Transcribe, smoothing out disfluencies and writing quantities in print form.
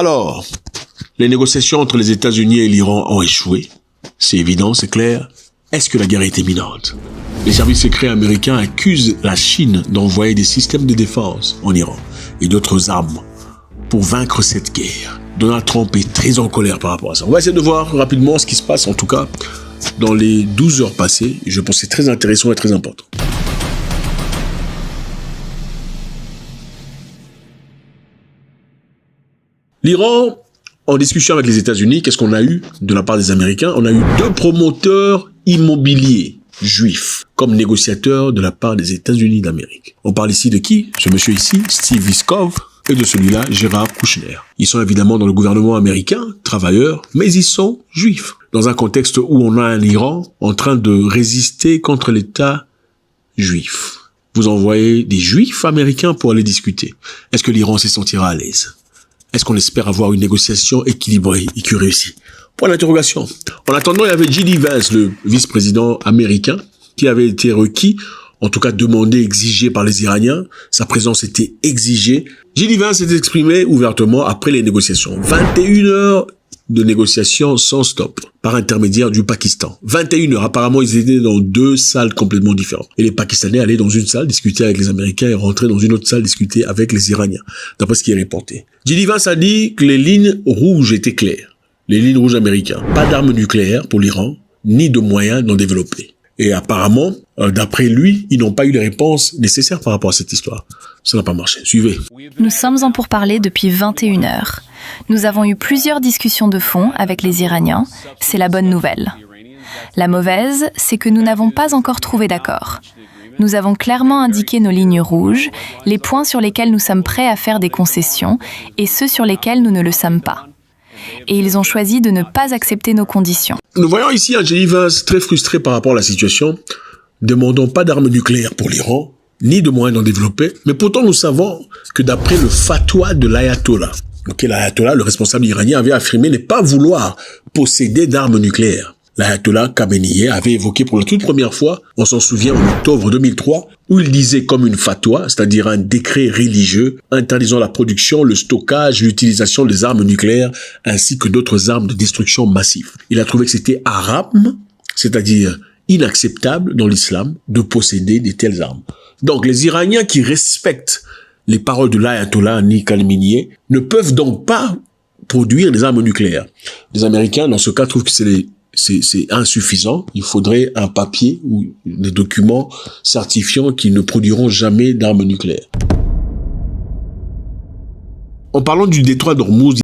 Alors, les négociations entre les États-Unis et l'Iran ont échoué. C'est évident, c'est clair. Est-ce que la guerre est imminente? Les services secrets américains accusent la Chine d'envoyer des systèmes de défense en Iran et d'autres armes pour vaincre cette guerre. Donald Trump est très en colère par rapport à ça. On va essayer de voir rapidement ce qui se passe, en tout cas, dans les 12 heures passées. Je pense que c'est très intéressant et très important. L'Iran, en discussion avec les États-Unis, qu'est-ce qu'on a eu de la part des Américains? On a eu 2 promoteurs immobiliers juifs comme négociateurs de la part des États-Unis d'Amérique. On parle ici de qui? Ce monsieur ici, Steve Witkoff, et de celui-là, Jared Kushner. Ils sont évidemment dans le gouvernement américain, travailleurs, mais ils sont juifs. Dans un contexte où on a un Iran en train de résister contre l'État juif. Vous envoyez des juifs américains pour aller discuter. Est-ce que l'Iran se sentira à l'aise? Est-ce qu'on espère avoir une négociation équilibrée et qui réussit? Point d'interrogation. En attendant, il y avait J.D. Vance, le vice-président américain, qui avait été requis, en tout cas demandé, exigé par les Iraniens. Sa présence était exigée. J.D. Vance s'est exprimé ouvertement après les négociations. 21 heures de négociations sans stop, par intermédiaire du Pakistan. 21 heures. Apparemment, ils étaient dans 2 salles complètement différentes. Et les Pakistanais allaient dans une salle discuter avec les Américains et rentraient dans une autre salle discuter avec les Iraniens, d'après ce qui est reporté. J.D. Vance a dit que les lignes rouges étaient claires. Les lignes rouges américaines. Pas d'armes nucléaires pour l'Iran, ni de moyens d'en développer. Et apparemment, d'après lui, ils n'ont pas eu les réponses nécessaires par rapport à cette histoire. Ça n'a pas marché. Suivez. Nous sommes en pourparlers depuis 21 heures. Nous avons eu plusieurs discussions de fond avec les Iraniens. C'est la bonne nouvelle. La mauvaise, c'est que nous n'avons pas encore trouvé d'accord. Nous avons clairement indiqué nos lignes rouges, les points sur lesquels nous sommes prêts à faire des concessions et ceux sur lesquels nous ne le sommes pas. Et ils ont choisi de ne pas accepter nos conditions. Nous voyons ici un J.D. Vance très frustré par rapport à la situation, demandant pas d'armes nucléaires pour l'Iran, ni de moyens d'en développer, mais pourtant nous savons que d'après le fatwa de l'ayatollah, l'ayatollah, le responsable iranien, avait affirmé ne pas vouloir posséder d'armes nucléaires. L'ayatollah Khamenei avait évoqué pour la toute première fois, on s'en souvient en octobre 2003, où il disait comme une fatwa, c'est-à-dire un décret religieux interdisant la production, le stockage, l'utilisation des armes nucléaires, ainsi que d'autres armes de destruction massive. Il a trouvé que c'était haram, c'est-à-dire inacceptable dans l'islam, de posséder de telles armes. Donc les Iraniens qui respectent les paroles de l'ayatollah Khamenei ne peuvent donc pas produire des armes nucléaires. Les Américains, dans ce cas, trouvent que c'est insuffisant. Il faudrait un papier ou des documents certifiant qu'ils ne produiront jamais d'armes nucléaires. En parlant du détroit d'Ormuz,